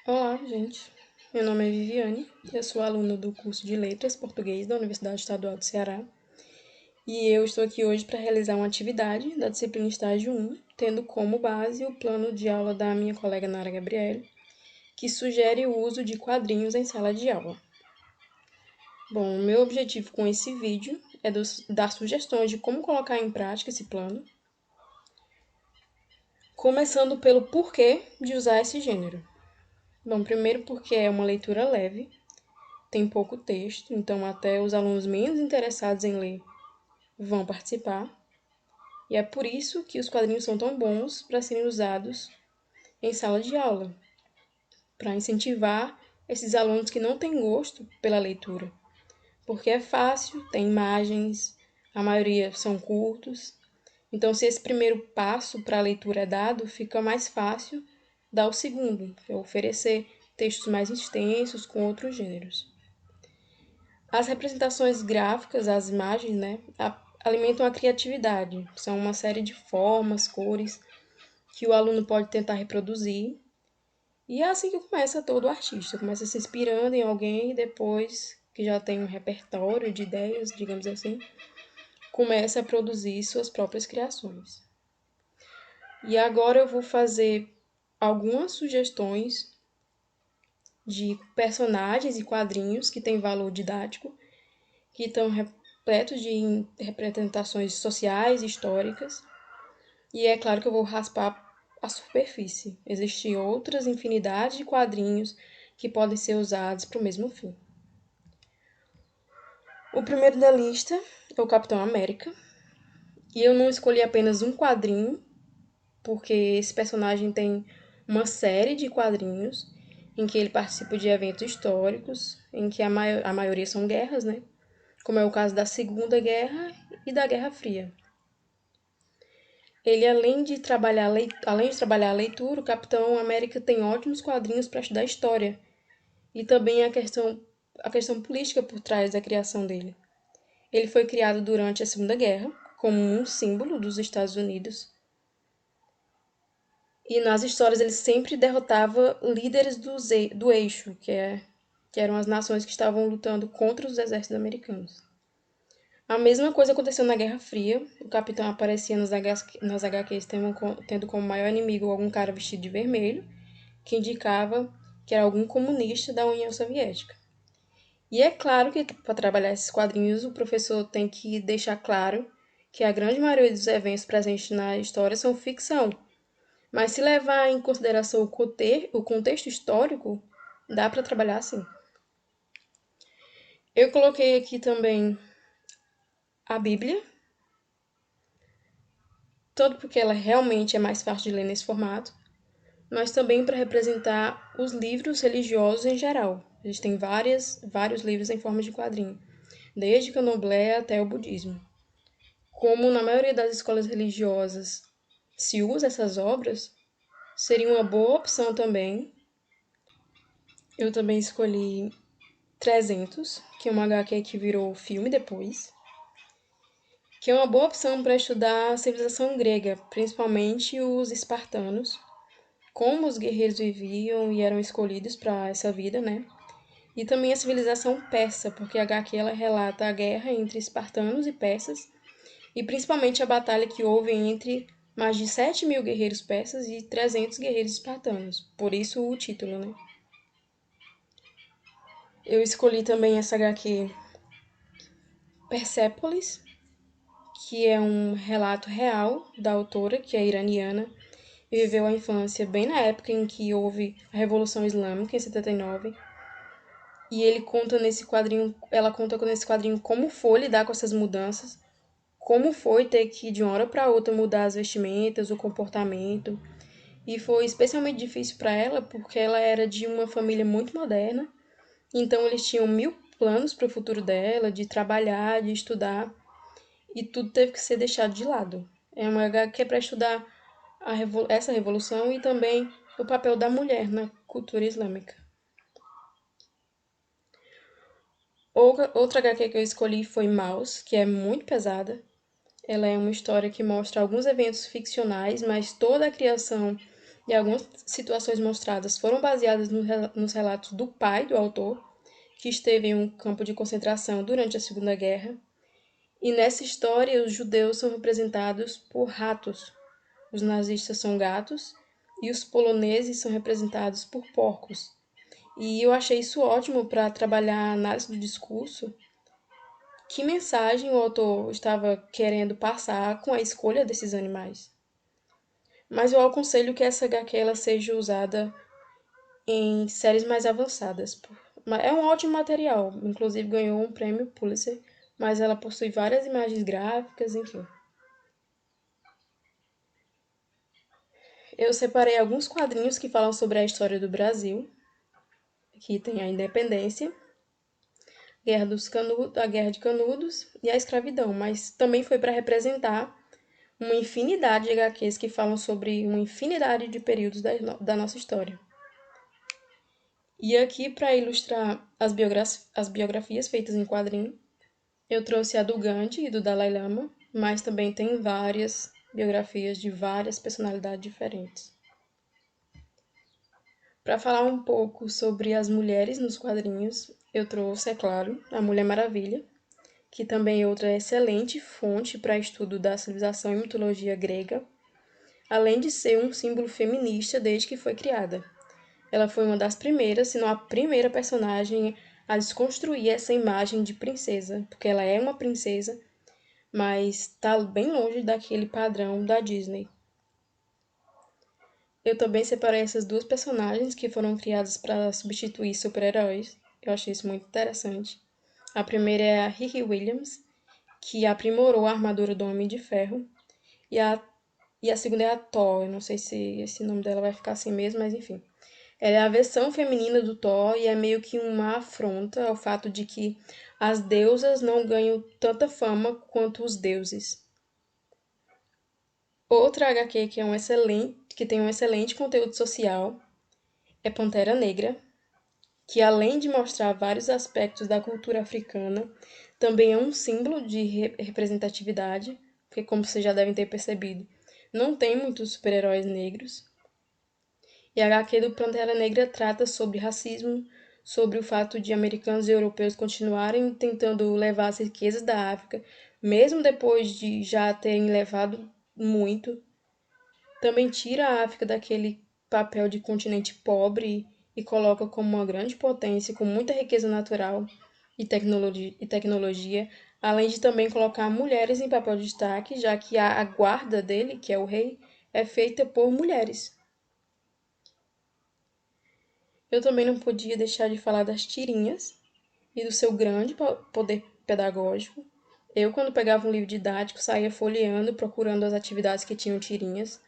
Olá, gente. Meu nome é Viviane, eu sou aluna do curso de Letras Português da Universidade Estadual do Ceará e eu estou aqui hoje para realizar uma atividade da disciplina Estágio 1, tendo como base o plano de aula da minha colega Nara Gabriele, que sugere o uso de quadrinhos em sala de aula. Bom, o meu objetivo com esse vídeo é dar sugestões de como colocar em prática esse plano, começando pelo porquê de usar esse gênero. Bom, primeiro porque é uma leitura leve, tem pouco texto, então até os alunos menos interessados em ler vão participar. E é por isso que os quadrinhos são tão bons para serem usados em sala de aula, para incentivar esses alunos que não têm gosto pela leitura, porque é fácil, tem imagens, a maioria são curtos. Então, se esse primeiro passo para a leitura é dado, fica mais fácil dar o segundo, que é oferecer textos mais extensos com outros gêneros. As representações gráficas, as imagens, né, alimentam a criatividade. São uma série de formas, cores que o aluno pode tentar reproduzir. E é assim que começa todo o artista. Começa se inspirando em alguém e depois que já tem um repertório de ideias, digamos assim, começa a produzir suas próprias criações. E agora eu vou fazer algumas sugestões de personagens e quadrinhos que têm valor didático, que estão repletos de representações sociais e históricas. E é claro que eu vou raspar a superfície. Existem outras infinidades de quadrinhos que podem ser usados para o mesmo fim. O primeiro da lista é o Capitão América. E eu não escolhi apenas um quadrinho, porque esse personagem tem uma série de quadrinhos em que ele participa de eventos históricos, em que a maioria são guerras, né? Como é o caso da Segunda Guerra e da Guerra Fria. Ele, além de trabalhar a leitura, o Capitão América tem ótimos quadrinhos para estudar história e também a questão política por trás da criação dele. Ele foi criado durante a Segunda Guerra como um símbolo dos Estados Unidos e nas histórias ele sempre derrotava líderes do eixo, que eram as nações que estavam lutando contra os exércitos americanos. A mesma coisa aconteceu na Guerra Fria. O capitão aparecia nas HQs tendo como maior inimigo algum cara vestido de vermelho, que indicava que era algum comunista da União Soviética. E é claro que para trabalhar esses quadrinhos o professor tem que deixar claro que a grande maioria dos eventos presentes na história são ficção. Mas se levar em consideração o contexto histórico, dá para trabalhar assim. Eu coloquei aqui também a Bíblia, tanto porque ela realmente é mais fácil de ler nesse formato, mas também para representar os livros religiosos em geral. A gente tem vários livros em forma de quadrinho, desde Candomblé até o budismo. Como na maioria das escolas religiosas se usa essas obras, seria uma boa opção também. Eu também escolhi 300, que é uma HQ que virou filme depois, que é uma boa opção para estudar a civilização grega, principalmente os espartanos, como os guerreiros viviam e eram escolhidos para essa vida, né? E também a civilização persa, porque a HQ ela relata a guerra entre espartanos e persas, e principalmente a batalha que houve entre mais de 7.000 guerreiros persas e 300 guerreiros espartanos. Por isso o título, né? Eu escolhi também essa HQ Persépolis, que é um relato real da autora, que é iraniana, e viveu a infância bem na época em que houve a Revolução Islâmica, em 79. E ela conta nesse quadrinho como foi lidar com essas mudanças, como foi ter que, de uma hora para outra, mudar as vestimentas, o comportamento. E foi especialmente difícil para ela, porque ela era de uma família muito moderna, então eles tinham mil planos para o futuro dela, de trabalhar, de estudar, e tudo teve que ser deixado de lado. É uma HQ para estudar essa revolução e também o papel da mulher na cultura islâmica. Outra HQ que eu escolhi foi Maus, que é muito pesada. Ela é uma história que mostra alguns eventos ficcionais, mas toda a criação e algumas situações mostradas foram baseadas nos relatos do pai do autor, que esteve em um campo de concentração durante a Segunda Guerra. E nessa história, os judeus são representados por ratos, os nazistas são gatos e os poloneses são representados por porcos. E eu achei isso ótimo para trabalhar a análise do discurso. Que mensagem o autor estava querendo passar com a escolha desses animais? Mas eu aconselho que essa HQ ela seja usada em séries mais avançadas. É um ótimo material, inclusive ganhou um prêmio Pulitzer, mas ela possui várias imagens gráficas, enfim. Eu separei alguns quadrinhos que falam sobre a história do Brasil. Aqui tem a independência, a Guerra de Canudos e a escravidão, mas também foi para representar uma infinidade de HQs que falam sobre uma infinidade de períodos da nossa história. E aqui, para ilustrar as biografias feitas em quadrinho, eu trouxe a do Gandhi e do Dalai Lama, mas também tem várias biografias de várias personalidades diferentes. Para falar um pouco sobre as mulheres nos quadrinhos, eu trouxe, é claro, a Mulher Maravilha, que também é outra excelente fonte para estudo da civilização e mitologia grega, além de ser um símbolo feminista desde que foi criada. Ela foi uma das primeiras, se não a primeira personagem a desconstruir essa imagem de princesa, porque ela é uma princesa, mas está bem longe daquele padrão da Disney. Eu também separei essas duas personagens que foram criadas para substituir super-heróis. Eu achei isso muito interessante. A primeira é a Riri Williams, que aprimorou a armadura do Homem de Ferro. E a segunda é a Thor. Eu não sei se esse nome dela vai ficar assim mesmo, mas enfim. Ela é a versão feminina do Thor e é meio que uma afronta ao fato de que as deusas não ganham tanta fama quanto os deuses. Outra HQ que tem um excelente conteúdo social é Pantera Negra, que além de mostrar vários aspectos da cultura africana, também é um símbolo de representatividade, porque como vocês já devem ter percebido, não tem muitos super-heróis negros. E a HQ do Pantera Negra trata sobre racismo, sobre o fato de americanos e europeus continuarem tentando levar as riquezas da África, mesmo depois de já terem levado muito. Também tira a África daquele papel de continente pobre e coloca como uma grande potência com muita riqueza natural e tecnologia, além de também colocar mulheres em papel de destaque, já que a guarda dele, que é o rei, é feita por mulheres. Eu também não podia deixar de falar das tirinhas e do seu grande poder pedagógico. Eu, quando pegava um livro didático, saía folheando, procurando as atividades que tinham tirinhas.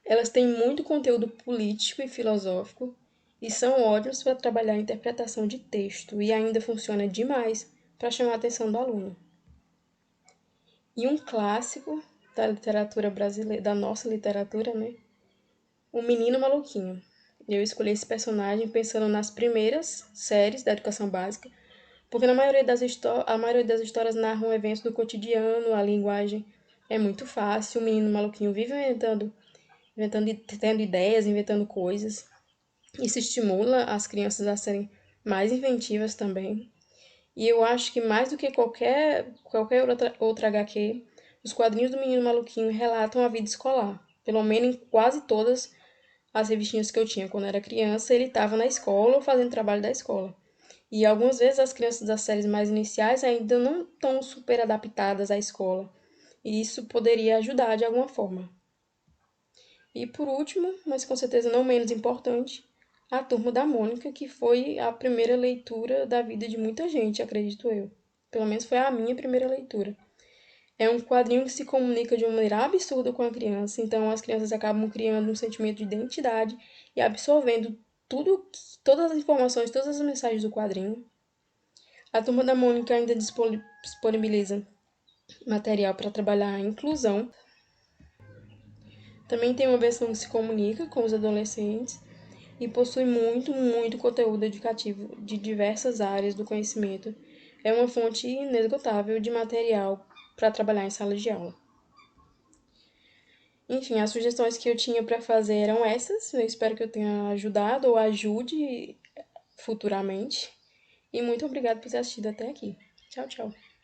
Elas têm muito conteúdo político e filosófico e são ótimas para trabalhar a interpretação de texto e ainda funciona demais para chamar a atenção do aluno. E um clássico da literatura brasileira, da nossa literatura, né? O Menino Maluquinho. Eu escolhi esse personagem pensando nas primeiras séries da educação básica, porque a maioria das histórias narram eventos do cotidiano, a linguagem é muito fácil, o menino maluquinho vive tendo ideias, inventando coisas. Isso estimula as crianças a serem mais inventivas também. E eu acho que mais do que qualquer outra HQ, os quadrinhos do Menino Maluquinho relatam a vida escolar. Pelo menos em quase todas as revistinhas que eu tinha quando era criança, ele estava na escola ou fazendo trabalho da escola. E algumas vezes as crianças das séries mais iniciais ainda não estão super adaptadas à escola. E isso poderia ajudar de alguma forma. E por último, mas com certeza não menos importante, a Turma da Mônica, que foi a primeira leitura da vida de muita gente, acredito eu. Pelo menos foi a minha primeira leitura. É um quadrinho que se comunica de uma maneira absurda com a criança, então as crianças acabam criando um sentimento de identidade e absorvendo todas as informações, todas as mensagens do quadrinho. A Turma da Mônica ainda disponibiliza material para trabalhar a inclusão. Também tem uma versão que se comunica com os adolescentes e possui muito, muito conteúdo educativo de diversas áreas do conhecimento. É uma fonte inesgotável de material para trabalhar em sala de aula. Enfim, as sugestões que eu tinha para fazer eram essas. Eu espero que eu tenha ajudado ou ajude futuramente. E muito obrigada por ter assistido até aqui. Tchau, tchau.